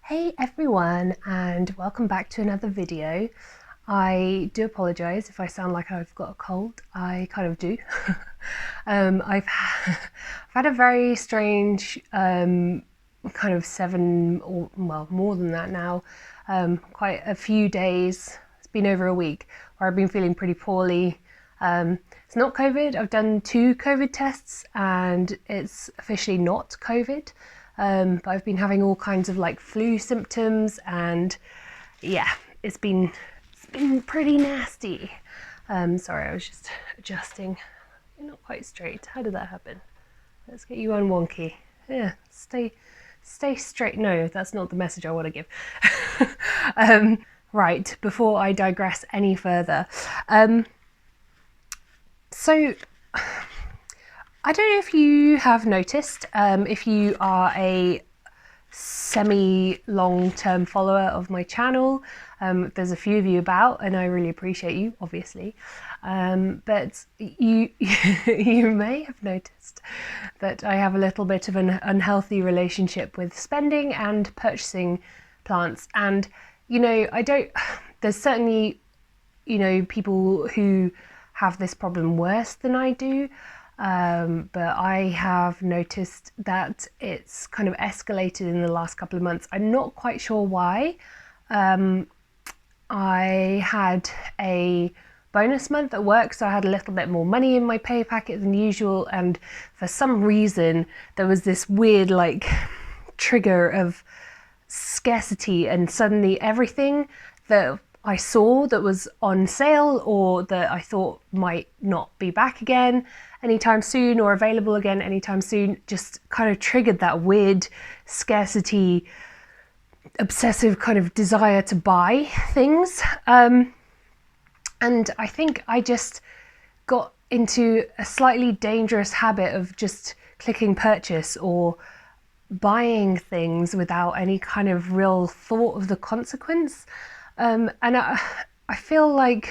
Hey everyone, and welcome back to another video. I do apologise if I sound like I've got a cold. I kind of do. I've had a very strange kind of 7 or well more than that now, quite a few days. It's been over a week where I've been feeling pretty poorly. It's not COVID. I've done 2 COVID tests and it's officially not COVID. But I've been having all kinds of like flu symptoms, and yeah, it's been pretty nasty. Sorry, I was just adjusting. You're not quite straight. How did that happen? Let's get you on wonky. Yeah, stay straight. No, that's not the message I want to give. Right, before I digress any further. So I don't know if you have noticed, if you are a semi-long-term follower of my channel, there's a few of you about, and I really appreciate you, obviously. But you you may have noticed that I have a little bit of an unhealthy relationship with spending and purchasing plants. And, you know, there's certainly, you know, people who have this problem worse than I do. But I have noticed that it's kind of escalated in the last couple of months. I'm not quite sure why. I had a bonus month at work, so I had a little bit more money in my pay packet than usual, and for some reason there was this weird like trigger of scarcity, and suddenly everything that I saw that was on sale or that I thought might not be back again anytime soon or available again anytime soon just kind of triggered that weird scarcity, obsessive kind of desire to buy things. And I think I just got into a slightly dangerous habit of just clicking purchase or buying things without any kind of real thought of the consequence. And I feel like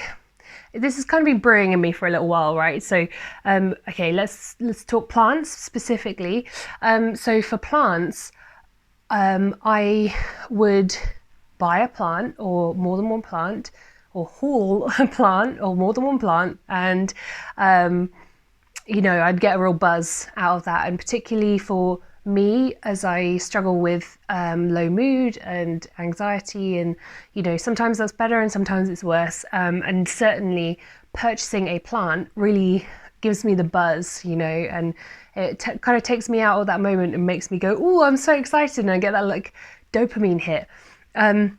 this has kind of been brewing in me for a little while, right? So, okay, let's talk plants specifically. So for plants, I would buy a plant or more than one plant, or haul a plant or more than one plant, and you know, I'd get a real buzz out of that. And particularly for me, as I struggle with low mood and anxiety, and you know, sometimes that's better and sometimes it's worse, and certainly purchasing a plant really gives me the buzz, you know, and it kind of takes me out of that moment and makes me go, oh, I'm so excited, and I get that like dopamine hit. And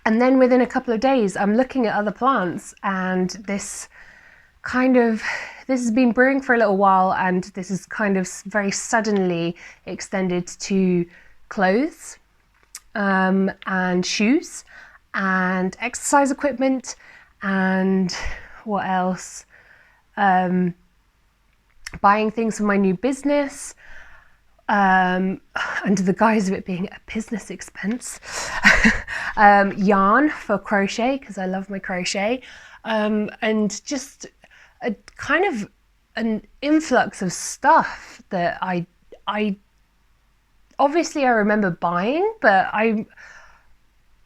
then within a couple of days I'm looking at other plants, and this has been brewing for a little while, and this is kind of very suddenly extended to clothes, and shoes and exercise equipment, and what else? Buying things for my new business, under the guise of it being a business expense. Yarn for crochet, because I love my crochet, and just a kind of an influx of stuff that I obviously I remember buying, but I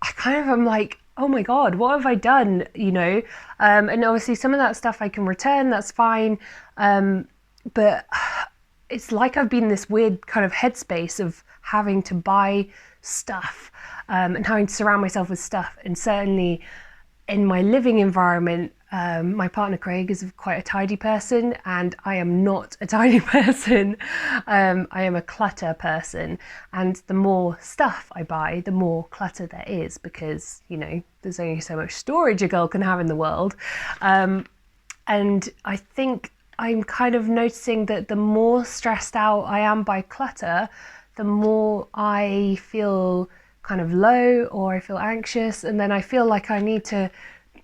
kind of am like, oh my god, what have I done, you know? And obviously some of that stuff I can return, that's fine, but it's like I've been in this weird kind of headspace of having to buy stuff, and having to surround myself with stuff. And certainly in my living environment, my partner Craig is quite a tidy person, and I am not a tidy person. I am a clutter person, and the more stuff I buy, the more clutter there is, because, you know, there's only so much storage a girl can have in the world. And I think I'm kind of noticing that the more stressed out I am by clutter, the more I feel kind of low, or I feel anxious, and then I feel like I need to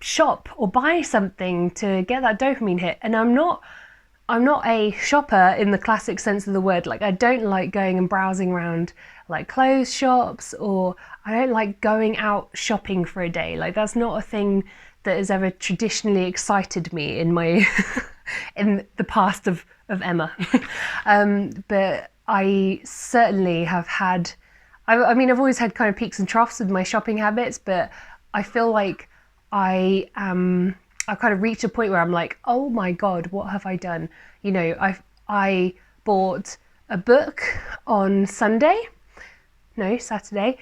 shop or buy something to get that dopamine hit. And I'm not a shopper in the classic sense of the word. Like, I don't like going and browsing around like clothes shops, or I don't like going out shopping for a day. Like, that's not a thing that has ever traditionally excited me in my in the past of Emma. But I certainly have had I mean, I've always had kind of peaks and troughs with my shopping habits, but I feel like I've kind of reached a point where I'm like, oh my God, what have I done? You know, I bought a book on Saturday, that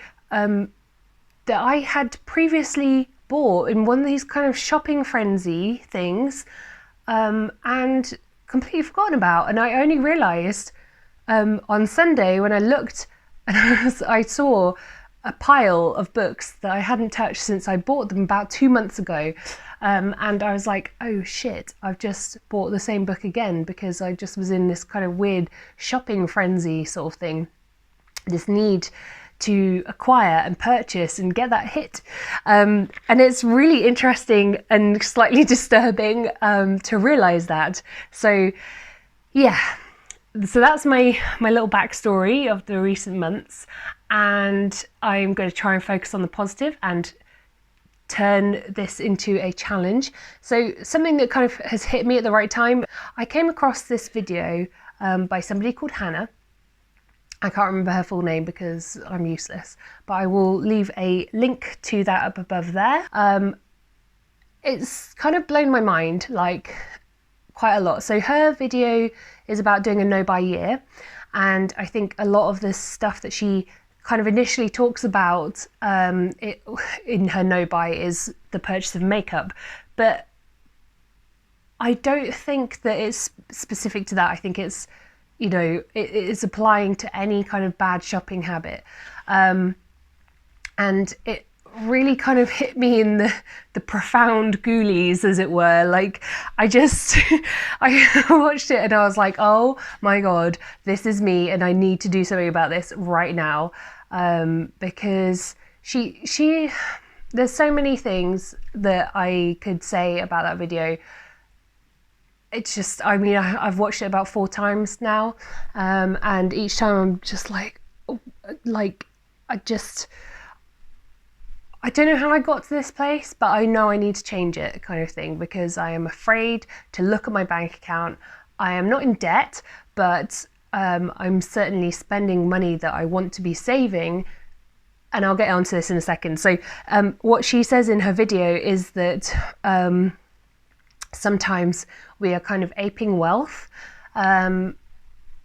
I had previously bought in one of these kind of shopping frenzy things, and completely forgotten about. And I only realised on Sunday when I looked and I saw a pile of books that I hadn't touched since I bought them about 2 months ago. And I was like, oh shit, I've just bought the same book again, because I just was in this kind of weird shopping frenzy sort of thing. This need to acquire and purchase and get that hit. And it's really interesting and slightly disturbing to realise that. So yeah, so that's my little backstory of the recent months. And I'm going to try and focus on the positive and turn this into a challenge. So something that kind of has hit me at the right time, I came across this video by somebody called Hannah. I can't remember her full name because I'm useless, but I will leave a link to that up above there. It's kind of blown my mind, like, quite a lot. So her video is about doing a no-buy year, and I think a lot of the stuff that she kind of initially talks about in her no-buy is the purchase of makeup, but I don't think that it's specific to that. I think it's, you know, it's applying to any kind of bad shopping habit. And it really kind of hit me in the profound ghoulies, as it were. Like, I watched it and I was like, oh my God, this is me, and I need to do something about this right now. Because she there's so many things that I could say about that video. It's just, I mean, I've watched it about 4 times now, and each time I'm just like I don't know how I got to this place, but I know I need to change it, kind of thing, because I am afraid to look at my bank account. I am not in debt, but I'm certainly spending money that I want to be saving, and I'll get onto this in a second. So what she says in her video is that sometimes we are kind of aping wealth,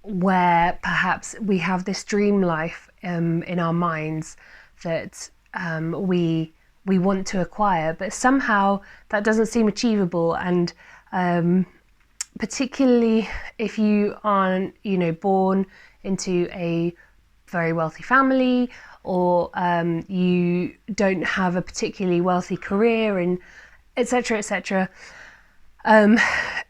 where perhaps we have this dream life in our minds that we want to acquire, but somehow that doesn't seem achievable. And particularly if you aren't, you know, born into a very wealthy family, or you don't have a particularly wealthy career, and etc., etc.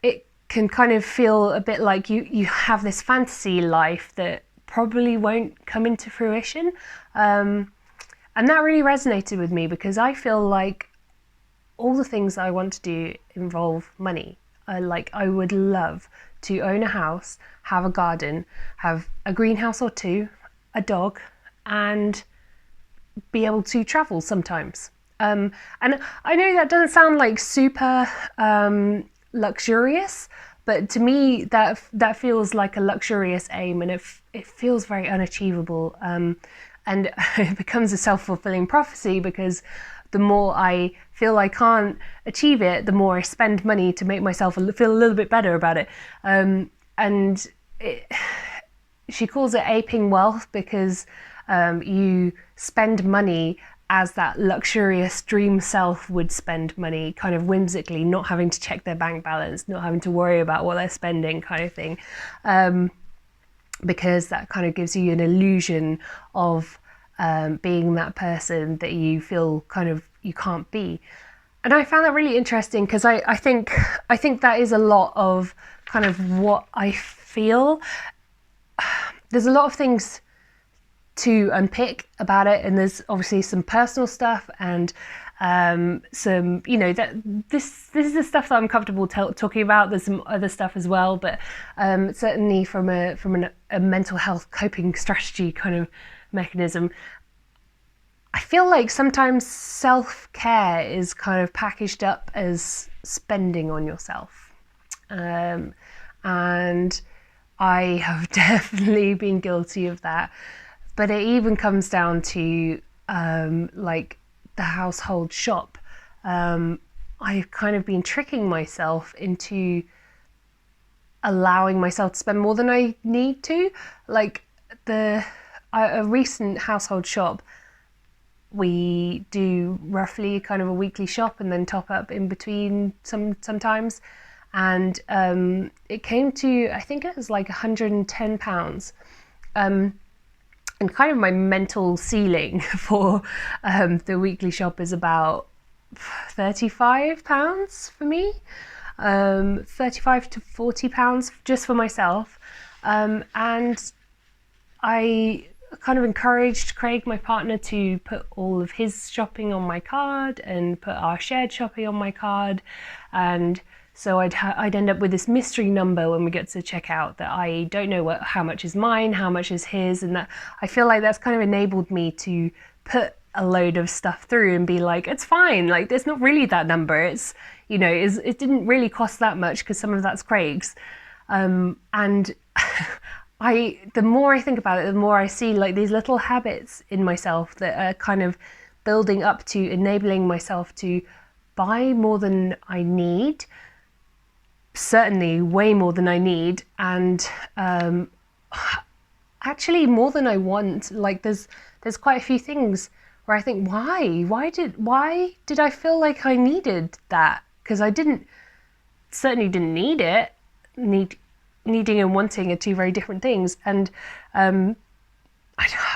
It can kind of feel a bit like you have this fantasy life that probably won't come into fruition. And that really resonated with me, because I feel like all the things I want to do involve money. I would love to own a house, have a garden, have a greenhouse or 2, a dog, and be able to travel sometimes. And I know that doesn't sound like super luxurious, but to me that feels like a luxurious aim, and it feels very unachievable. And it becomes a self-fulfilling prophecy, because the more I feel I can't achieve it, the more I spend money to make myself feel a little bit better about it. She calls it aping wealth, because you spend money as that luxurious dream self would spend money, kind of whimsically, not having to check their bank balance, not having to worry about what they're spending, kind of thing. Because that kind of gives you an illusion of being that person that you feel kind of you can't be. And I found that really interesting, because I think that is a lot of kind of what I feel. There's a lot of things to unpick about it, and there's obviously some personal stuff, and some, you know, that this is the stuff that I'm comfortable talking about. There's some other stuff as well, but certainly from a mental health coping strategy kind of mechanism, I feel like sometimes self-care is kind of packaged up as spending on yourself, and I have definitely been guilty of that. But it even comes down to like the household shop. I've kind of been tricking myself into allowing myself to spend more than I need to. Like a recent household shop, we do roughly kind of a weekly shop and then top up in between sometimes, and it came to, I think it was like £110. And kind of my mental ceiling for the weekly shop is about £35 for me, 35 to £40 just for myself. And I kind of encouraged Craig, my partner, to put all of his shopping on my card and put our shared shopping on my card. And so I'd end up with this mystery number when we get to checkout that I don't know how much is mine, how much is his, and that I feel like that's kind of enabled me to put a load of stuff through and be like, it's fine, like there's not really that number, it's, you know, it didn't really cost that much because some of that's Craig's. And the more I think about it, the more I see like these little habits in myself that are kind of building up to enabling myself to buy more than I need, certainly way more than I need, and actually more than I want. Like there's quite a few things where I think, why did I feel like I needed that? Because I certainly didn't need it. Needing and wanting are two very different things, and I'm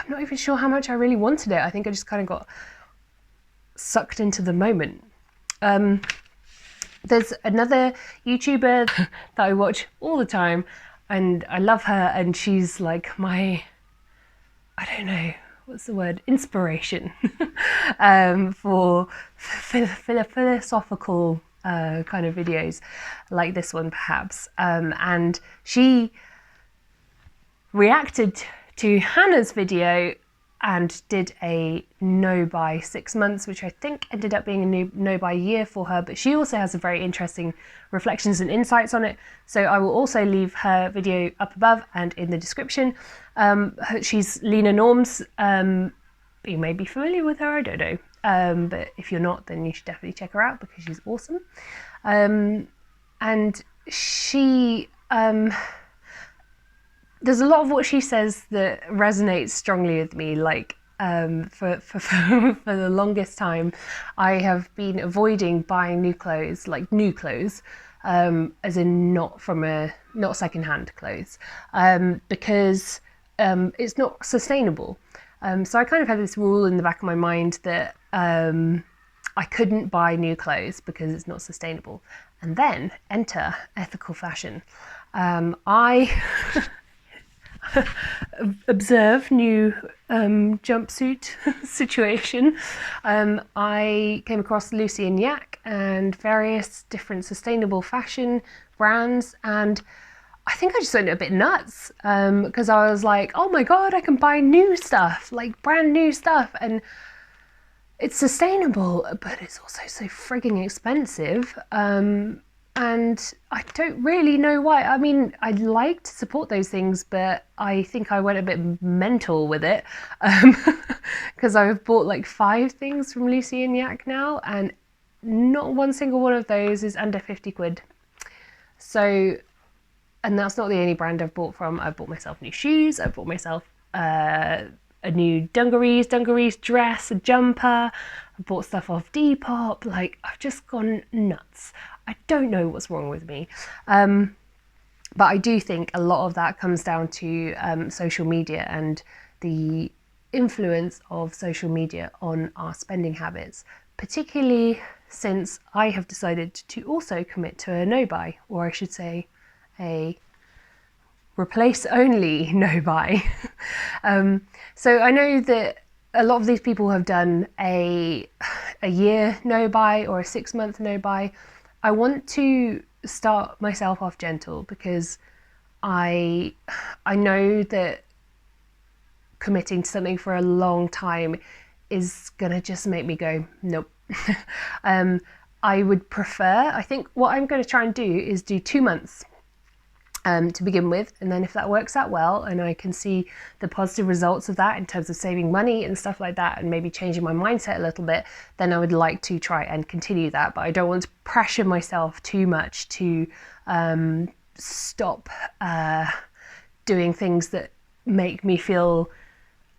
not even sure how much I really wanted it. I think I just kind of got sucked into the moment. There's another YouTuber that I watch all the time, and I love her, and she's like my, I don't know, what's the word, inspiration for philosophical kind of videos like this one perhaps. And she reacted to Hannah's video and did a no buy 6 months, which I think ended up being a no buy year for her, but she also has a very interesting reflections and insights on it. So I will also leave her video up above and in the description. She's Lena Norms. You may be familiar with her, I don't know. But if you're not, then you should definitely check her out because she's awesome. And she, there's a lot of what she says that resonates strongly with me. Like for the longest time, I have been avoiding buying new clothes, as in not secondhand clothes, because it's not sustainable. So I kind of had this rule in the back of my mind that I couldn't buy new clothes because it's not sustainable. And then enter ethical fashion. I observe new jumpsuit situation. I came across Lucy and Yak and various different sustainable fashion brands, and I think I just went a bit nuts because I was like, oh my god, I can buy new stuff, like brand new stuff, and it's sustainable, but it's also so frigging expensive. And I don't really know why. I mean, I'd like to support those things, but I think I went a bit mental with it because I've bought like 5 things from Lucy and Yak now, and not one single one of those is under 50 quid. So, and that's not the only brand I've bought from. I've bought myself new shoes. I've bought myself a new dungarees dress, a jumper. I bought stuff off Depop. Like, I've just gone nuts. I don't know what's wrong with me. But I do think a lot of that comes down to social media and the influence of social media on our spending habits, particularly since I have decided to also commit to a no buy, or I should say a replace only no buy. So I know that a lot of these people have done a year no buy or a 6 month no buy. I want to start myself off gentle because I know that committing to something for a long time is gonna just make me go nope. I would prefer, I think what I'm going to try and do is do 2 months. to begin with. And then if that works out well and I can see the positive results of that in terms of saving money and stuff like that, and maybe changing my mindset a little bit, then I would like to try and continue that. But I don't want to pressure myself too much to stop doing things that make me feel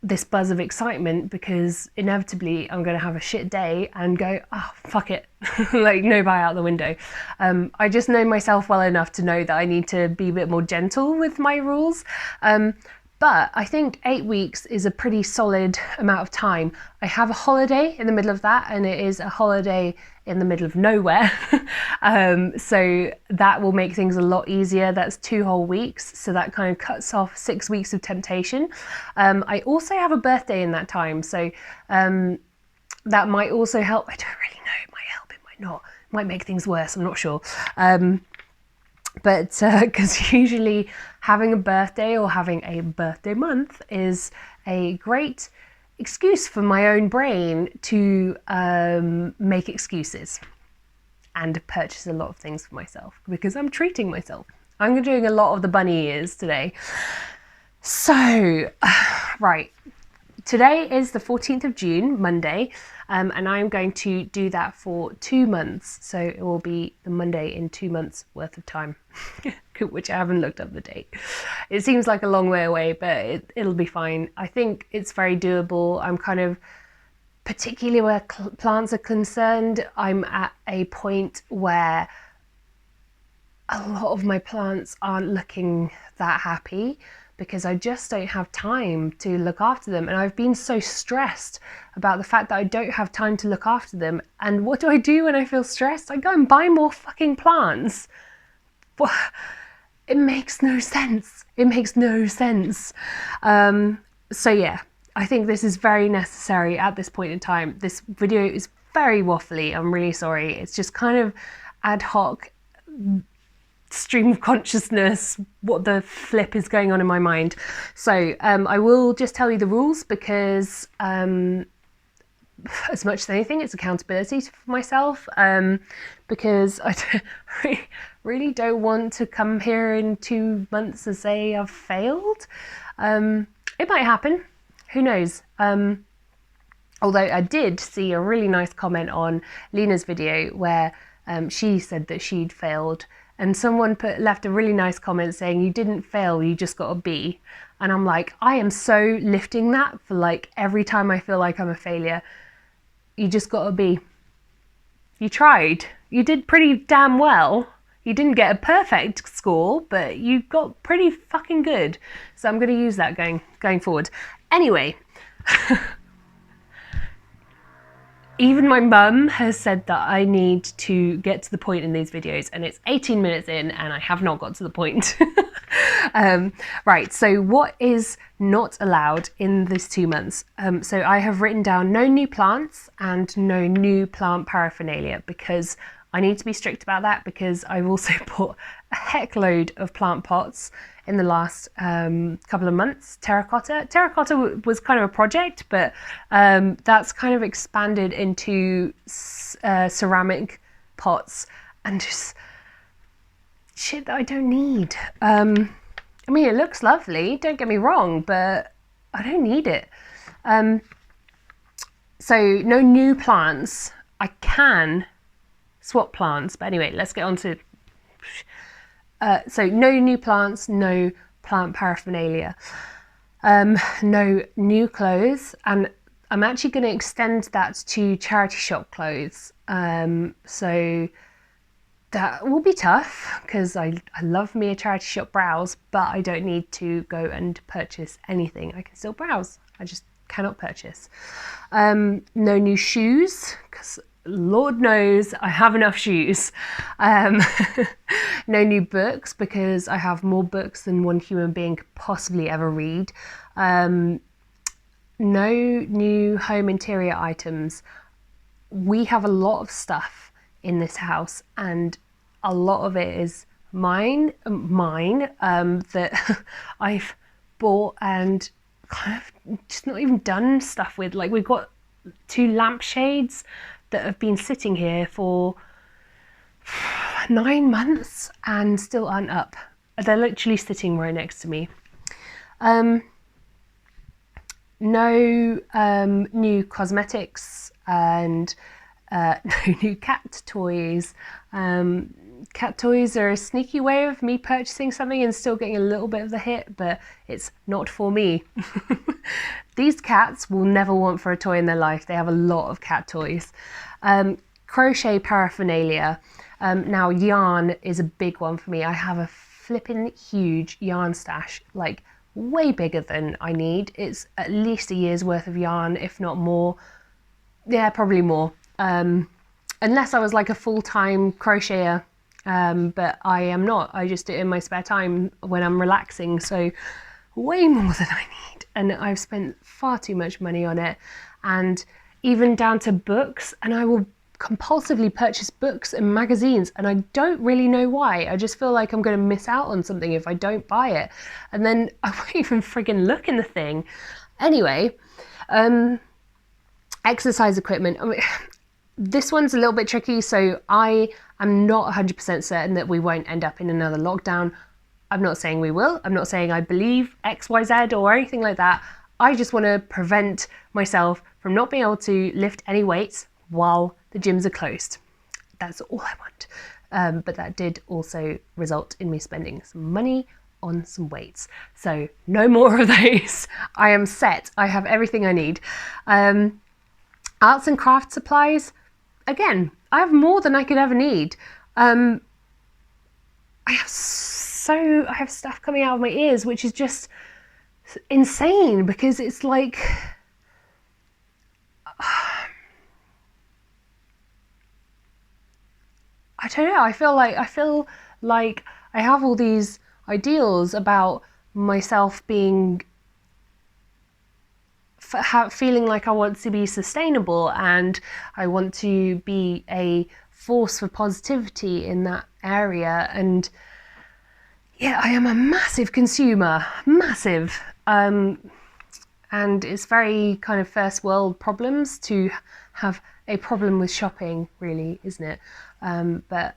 this buzz of excitement, because inevitably I'm going to have a shit day and go, oh, fuck it, like no buy out the window. I just know myself well enough to know that I need to be a bit more gentle with my rules. But I think 8 weeks is a pretty solid amount of time. I have a holiday in the middle of that, and it is a holiday in the middle of nowhere. So that will make things a lot easier. That's 2 whole weeks. So that kind of cuts off 6 weeks of temptation. I also have a birthday in that time. So that might also help. I don't really know. It might help, it might not. It might make things worse. I'm not sure. But because usually having a birthday or having a birthday month is a great excuse for my own brain to make excuses and purchase a lot of things for myself, because I'm treating myself. I'm doing a lot of the bunny ears today. So, right. Today is the 14th of June, Monday, and I'm going to do that for 2 months. So it will be the Monday in 2 months worth of time, which I haven't looked up the date. It seems like a long way away, but it'll be fine. I think it's very doable. I'm kind of, particularly where plants are concerned, I'm at a point where a lot of my plants aren't looking that happy, because I just don't have time to look after them. And I've been so stressed about the fact that I don't have time to look after them. And what do I do when I feel stressed? I go and buy more fucking plants. It makes no sense. It makes no sense. So yeah, I think this is very necessary at this point in time. This video is very waffly. I'm really sorry. It's just kind of ad hoc stream of consciousness, what the flip is going on in my mind. So I will just tell you the rules, because as much as anything, it's accountability for myself, because I really don't want to come here in 2 months and say I've failed. It might happen, who knows. Although I did see a really nice comment on Lena's video where she said that she'd failed, and someone left a really nice comment saying, you didn't fail, you just got a B. And I'm like, I am so lifting that for like every time I feel like I'm a failure. You just got a B. You tried. You did pretty damn well. You didn't get a perfect score, but you got pretty fucking good. So I'm going to use that going forward. Anyway. Even my mum has said that I need to get to the point in these videos, and it's 18 minutes in and I have not got to the point. Right, so what is not allowed in this 2 months? So I have written down no new plants and no new plant paraphernalia, because I need to be strict about that, because I've also bought a heck load of plant pots in the last couple of months. Terracotta was kind of a project, but that's kind of expanded into ceramic pots and just shit that I don't need. I mean, it looks lovely, don't get me wrong, but I don't need it. So no new plants. I can swap plants, but anyway, let's get on to so no new plants, no plant paraphernalia, no new clothes, and I'm actually going to extend that to charity shop clothes. So that will be tough, because I love me a charity shop browse, but I don't need to go and purchase anything. I can still browse, I just cannot purchase. No new shoes, because Lord knows I have enough shoes. No new books, because I have more books than one human being could possibly ever read. No new home interior items. We have a lot of stuff in this house, and a lot of it is mine that I've bought and kind of just not even done stuff with. Like, we've got 2 lampshades that have been sitting here for 9 months and still aren't up. they're literally sitting right next to me. No new cosmetics and no new cat toys. Cat toys are a sneaky way of me purchasing something and still getting a little bit of the hit, but it's not for me. These cats will never want for a toy in their life. They have a lot of cat toys. Crochet paraphernalia. Now yarn is a big one for me. I have a flipping huge yarn stash, like way bigger than I need. It's at least a year's worth of yarn, if not more. Yeah, probably more. Unless I was like a full-time crocheter, but I am not. I just do it in my spare time when I'm relaxing, so way more than I need. And I've spent far too much money on it, and even down to books, and I will compulsively purchase books and magazines, and I don't really know why. I just feel like I'm going to miss out on something if I don't buy it, and then I won't even friggin' look in the thing. Anyway, exercise equipment. I mean, this one's a little bit tricky, so I am not 100% certain that we won't end up in another lockdown. I'm not saying we will. I'm not saying I believe X, Y, Z or anything like that. I just want to prevent myself from not being able to lift any weights while the gyms are closed. That's all I want. But that did also result in me spending some money on some weights. So no more of those. I am set. I have everything I need. Arts and craft supplies. Again, I have more than I could ever need. I have stuff coming out of my ears, which is just insane because it's like, I don't know. I feel like I have all these ideals about myself being, feeling like I want to be sustainable and I want to be a force for positivity in that area. And yeah, I am a massive consumer, massive. And it's very kind of first world problems to have a problem with shopping, really, isn't it? But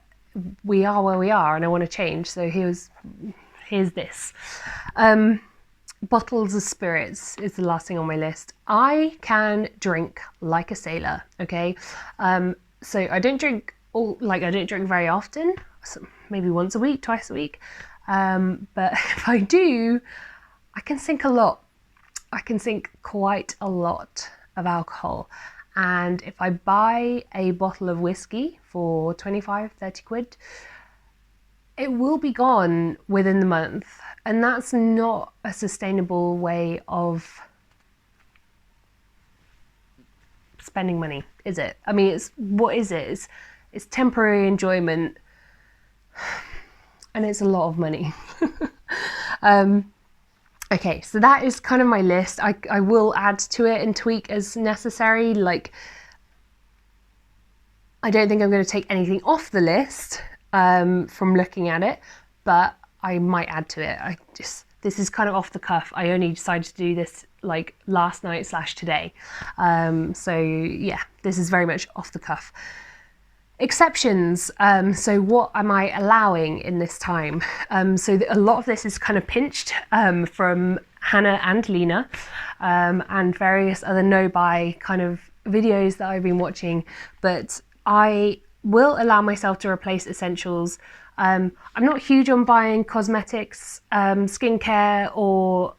we are where we are and I want to change. So here's this. Bottles of spirits is the last thing on my list. I can drink like a sailor, okay? So I don't drink I don't drink very often, so maybe once a week, twice a week. But if I do, I can sink a lot. I can sink quite a lot of alcohol. And if I buy a bottle of whiskey for 25, 30 quid, it will be gone within the month. And that's not a sustainable way of spending money, is it? I mean, what is it? It's temporary enjoyment, and it's a lot of money. Okay, so that is kind of my list. I will add to it and tweak as necessary. Like, I don't think I'm going to take anything off the list from looking at it, but I might add to it. This is kind of off the cuff. I only decided to do this like last night / today. So yeah, this is very much off the cuff. Exceptions. So what am I allowing in this time? So a lot of this is kind of pinched from Hannah and Lena and various other no-buy kind of videos that I've been watching, but I will allow myself to replace essentials. I'm not huge on buying cosmetics, skincare or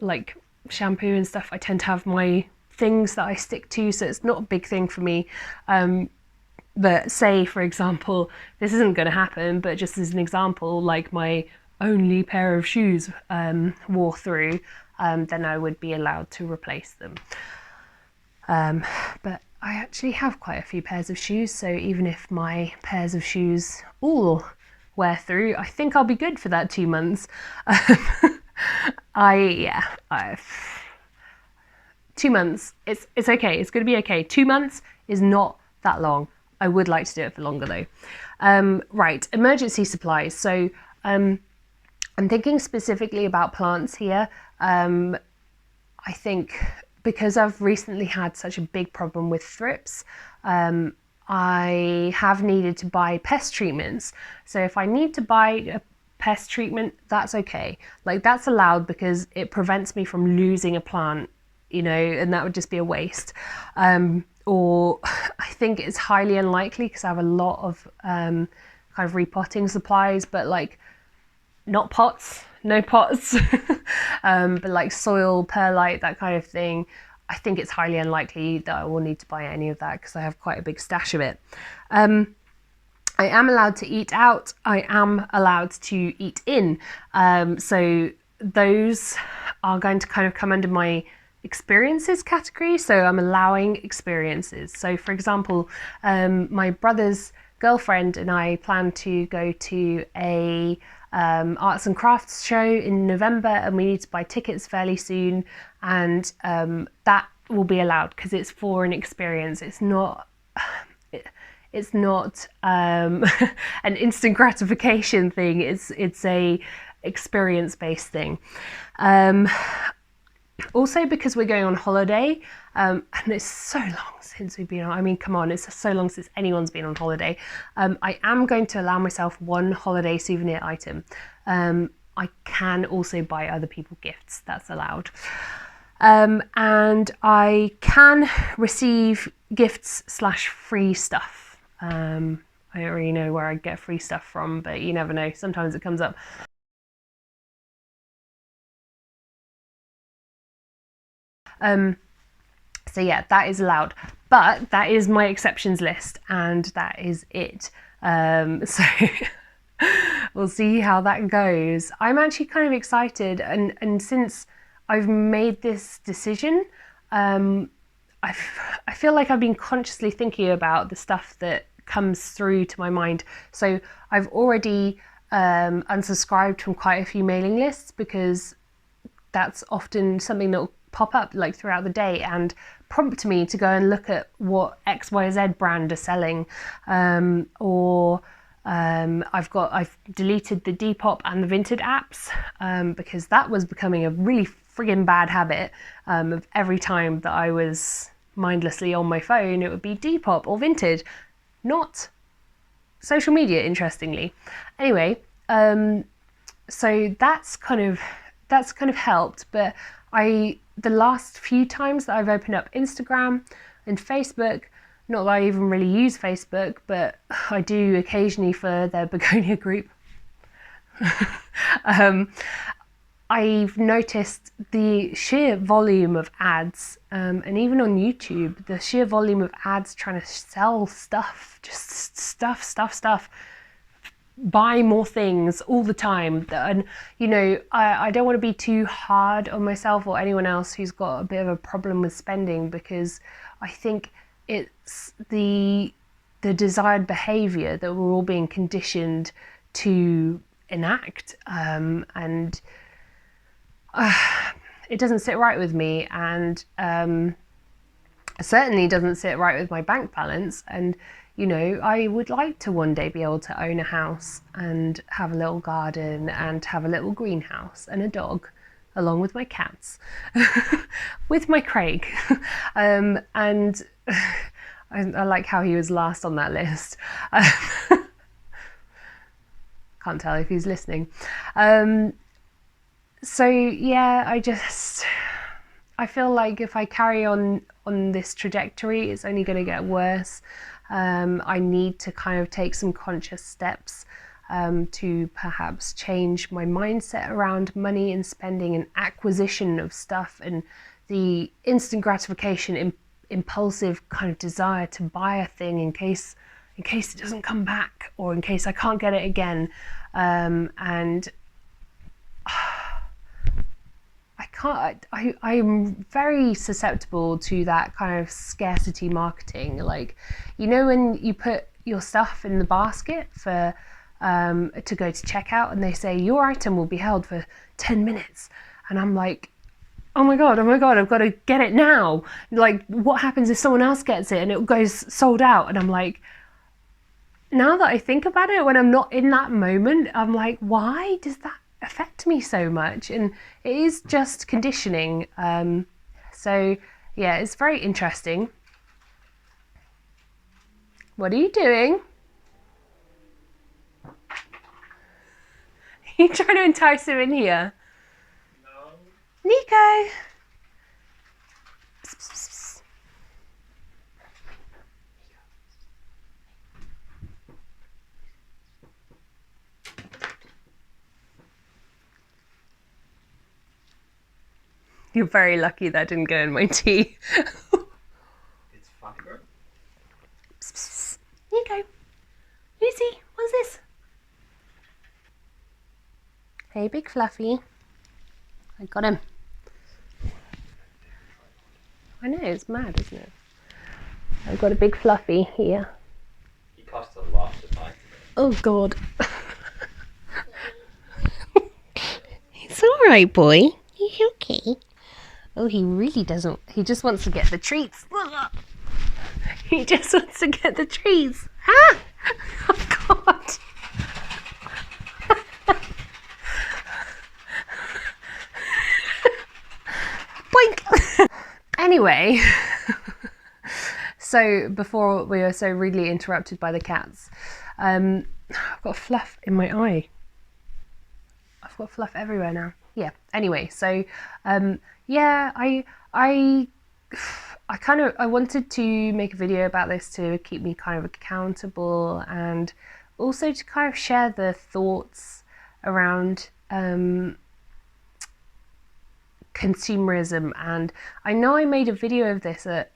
like shampoo and stuff. I tend to have my things that I stick to, so it's not a big thing for me. But say, for example, this isn't going to happen, but just as an example, like my only pair of shoes wore through, then I would be allowed to replace them. But I actually have quite a few pairs of shoes, so even if my pairs of shoes all wear through, I think I'll be good for that 2 months. 2 months, it's okay, it's going to be okay. 2 months is not that long. I would like to do it for longer though. Right, emergency supplies. So I'm thinking specifically about plants here. I think because I've recently had such a big problem with thrips, I have needed to buy pest treatments. So if I need to buy a pest treatment, that's okay. Like that's allowed because it prevents me from losing a plant, you know, and that would just be a waste. Or I think it's highly unlikely because I have a lot of kind of repotting supplies, but like not pots, no pots, but like soil, perlite, that kind of thing. I think it's highly unlikely that I will need to buy any of that because I have quite a big stash of it. I am allowed to eat out. I am allowed to eat in. So those are going to kind of come under my experiences category. So I'm allowing experiences. So for example, my brother's girlfriend and I plan to go to a arts and crafts show in November, and we need to buy tickets fairly soon, and that will be allowed because it's for an experience. It's not an instant gratification thing. It's a experience based thing. Also because we're going on holiday, and it's so long since we've been on, I mean, come on, it's so long since anyone's been on holiday. I am going to allow myself one holiday souvenir item. I can also buy other people gifts, that's allowed. And I can receive gifts / free stuff. I don't really know where I get free stuff from, but you never know, sometimes it comes up. So yeah, that is allowed, but that is my exceptions list, and that is it. So we'll see how that goes. I'm actually kind of excited, and since I've made this decision, I feel like I've been consciously thinking about the stuff that comes through to my mind. So I've already unsubscribed from quite a few mailing lists because that's often something that will pop up like throughout the day and prompt me to go and look at what XYZ brand are selling. I've deleted the Depop and the Vinted apps because that was becoming a really friggin' bad habit of every time that I was mindlessly on my phone, it would be Depop or Vinted, not social media, interestingly. Anyway, so that's kind of helped, but the last few times that I've opened up Instagram and Facebook, not that I even really use Facebook, but I do occasionally for their begonia group. I've noticed the sheer volume of ads, and even on YouTube, the sheer volume of ads trying to sell stuff, just stuff, buy more things all the time. And you know, I don't want to be too hard on myself or anyone else who's got a bit of a problem with spending, because I think it's the desired behavior that we're all being conditioned to enact, and it doesn't sit right with me, and certainly doesn't sit right with my bank balance. And you know, I would like to one day be able to own a house and have a little garden and have a little greenhouse and a dog along with my cats with my Craig. And I like how he was last on that list. Can't tell if he's listening. So yeah, I feel like if I carry on this trajectory, it's only going to get worse. I need to kind of take some conscious steps to perhaps change my mindset around money and spending and acquisition of stuff, and the instant gratification, impulsive kind of desire to buy a thing in case it doesn't come back, or in case I can't get it again. And I'm very susceptible to that kind of scarcity marketing. Like, you know, when you put your stuff in the basket for to go to checkout, and they say your item will be held for 10 minutes, and I'm like, oh my god, I've got to get it now. Like, what happens if someone else gets it and it goes sold out? And I'm like, now that I think about it, when I'm not in that moment, I'm like, why does that affect me so much? And it is just conditioning. So yeah, it's very interesting. What are you doing? You trying to entice him in here? No. Nico! Psst, psst, psst. You're very lucky that didn't go in my tea. It's fiber. Psst, psst, psst. Nico! Lucy, what's this? Hey, big fluffy. I got him. I know, it's mad, isn't it? I've got a big fluffy here. He costs a lot to buy. Oh, God. It's all right, boy. He's okay. Oh, he really doesn't. He just wants to get the treats. He just wants to get the treats. Ah! Oh, God. Boink! Anyway, so before we were so rudely interrupted by the cats, I've got fluff in my eye. I've got fluff everywhere now. Yeah. Anyway, so yeah, I wanted to make a video about this to keep me kind of accountable and also to kind of share the thoughts around consumerism. And I know I made a video of this I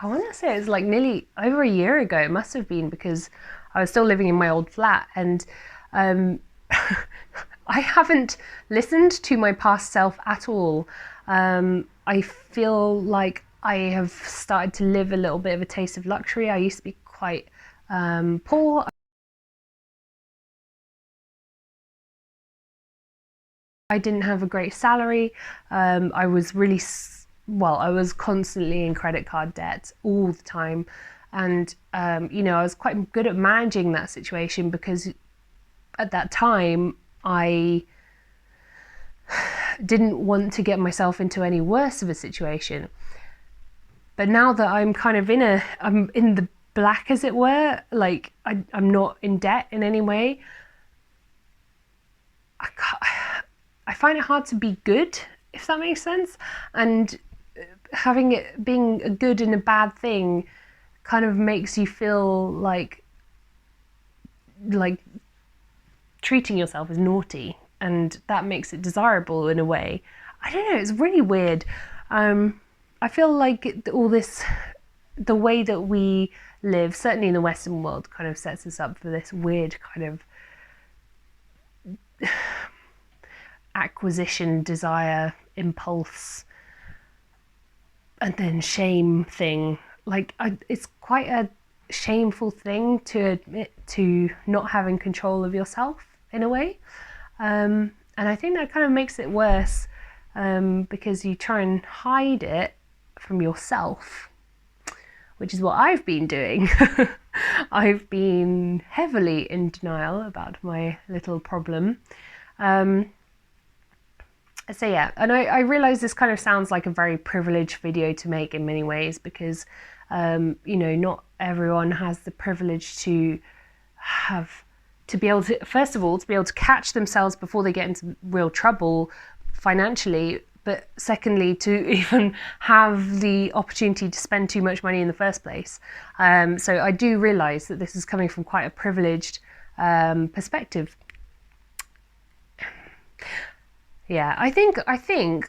want to say it's like nearly over a year ago. It must have been, because I was still living in my old flat, and I haven't listened to my past self at all. I feel like I have started to live a little bit of a taste of luxury. I used to be quite poor. I didn't have a great salary. I was really, I was constantly in credit card debt all the time. And, you know, I was quite good at managing that situation, because at that time I didn't want to get myself into any worse of a situation. But now that I'm kind of I'm in the black, as it were, like I'm not in debt in any way, I find it hard to be good, if that makes sense. And having it being a good and a bad thing kind of makes you feel like treating yourself as naughty, and that makes it desirable in a way. I don't know, it's really weird. I feel like all this, the way that we live, certainly in the Western world, kind of sets us up for this weird kind of acquisition, desire, impulse, and then shame thing. Like, it's quite a shameful thing to admit to not having control of yourself in a way. And I think that kind of makes it worse, because you try and hide it from yourself, which is what I've been doing. I've been heavily in denial about my little problem. So yeah, and I realise this kind of sounds like a very privileged video to make in many ways, because you know, not everyone has the privilege to be able to, first of all, to be able to catch themselves before they get into real trouble financially, but secondly, to even have the opportunity to spend too much money in the first place. So I do realise that this is coming from quite a privileged perspective. Yeah, I think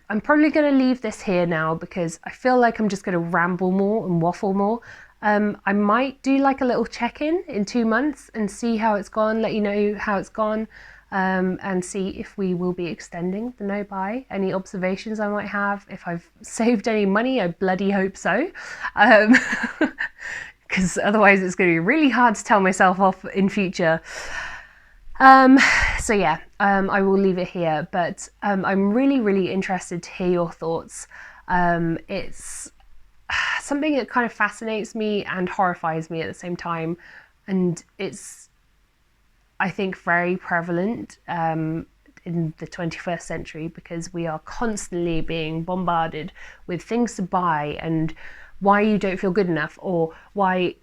I'm probably going to leave this here now, because I feel like I'm just going to ramble more and waffle more. I might do like a little check-in in 2 months and see how it's gone, let you know how it's gone, and see if we will be extending the no-buy, any observations I might have, if I've saved any money. I bloody hope so, because otherwise it's going to be really hard to tell myself off in future. So yeah, I will leave it here, but I'm really interested to hear your thoughts. It's something that kind of fascinates me and horrifies me at the same time, and it's, I think, very prevalent in the 21st century, because we are constantly being bombarded with things to buy and why you don't feel good enough, or why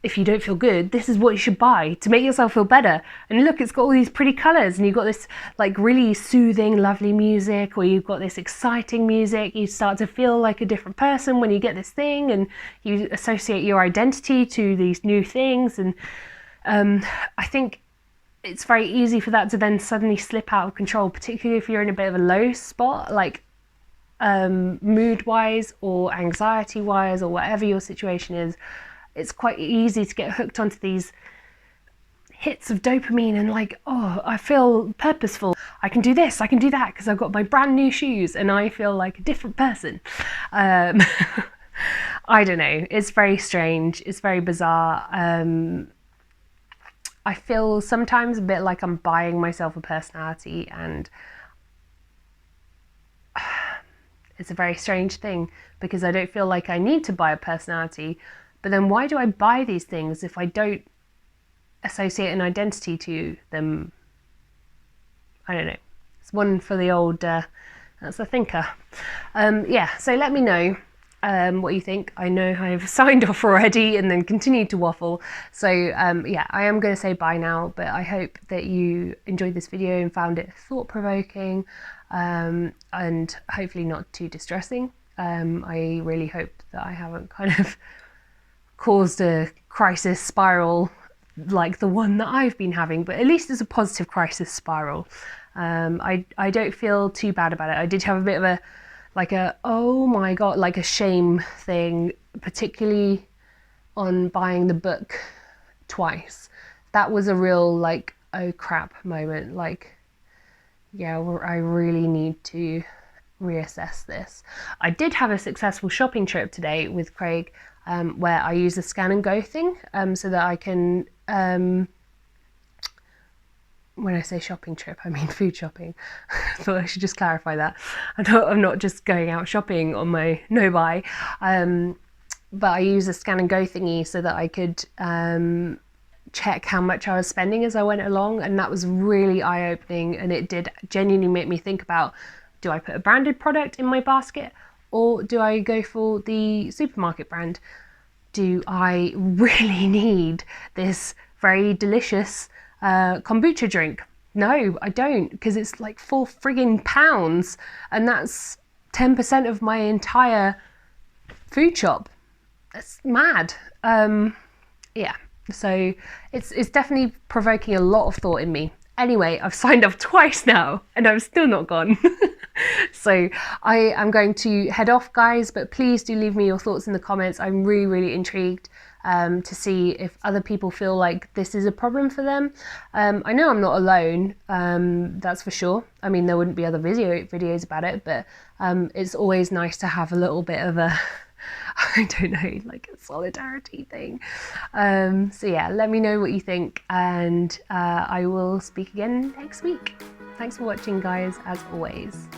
if you don't feel good, this is what you should buy to make yourself feel better. And look, it's got all these pretty colours, and you've got this like really soothing, lovely music, or you've got this exciting music. You start to feel like a different person when you get this thing, and you associate your identity to these new things. And I think it's very easy for that to then suddenly slip out of control, particularly if you're in a bit of a low spot, like mood wise or anxiety wise, or whatever your situation is. It's quite easy to get hooked onto these hits of dopamine and like, oh, I feel purposeful. I can do this, I can do that because I've got my brand new shoes and I feel like a different person. I don't know. It's very strange. It's very bizarre. I feel sometimes a bit like I'm buying myself a personality, and it's a very strange thing because I don't feel like I need to buy a personality. But then why do I buy these things if I don't associate an identity to them? I don't know. It's one for the old, that's a thinker. Yeah, so let me know what you think. I know I've signed off already and then continued to waffle. So yeah, I am going to say bye now, but I hope that you enjoyed this video and found it thought-provoking and hopefully not too distressing. I really hope that I haven't kind of caused a crisis spiral like the one that I've been having, but at least it's a positive crisis spiral. I don't feel too bad about it. I did have a bit of a oh my god, like a shame thing, particularly on buying the book twice. That was a real like, oh crap moment. Like, yeah, I really need to reassess this. I did have a successful shopping trip today with Craig, where I use the scan and go thing, so that I can, when I say shopping trip, I mean food shopping. I thought I should just clarify that. I'm not just going out shopping on my no buy, but I use a scan and go thingy so that I could check how much I was spending as I went along, and that was really eye-opening, and it did genuinely make me think about, do I put a branded product in my basket, or do I go for the supermarket brand? Do I really need this very delicious kombucha drink? No, I don't, because it's like £4 frigging, and that's 10% of my entire food shop. That's mad. Yeah, so it's definitely provoking a lot of thought in me. Anyway, I've signed off twice now and I'm still not gone. So I am going to head off, guys, but please do leave me your thoughts in the comments. I'm really, really intrigued to see if other people feel like this is a problem for them. I know I'm not alone, that's for sure. I mean, there wouldn't be other videos about it, but it's always nice to have a little bit of a, I don't know, like a solidarity thing. So yeah, let me know what you think, and I will speak again next week. Thanks for watching, guys, as always.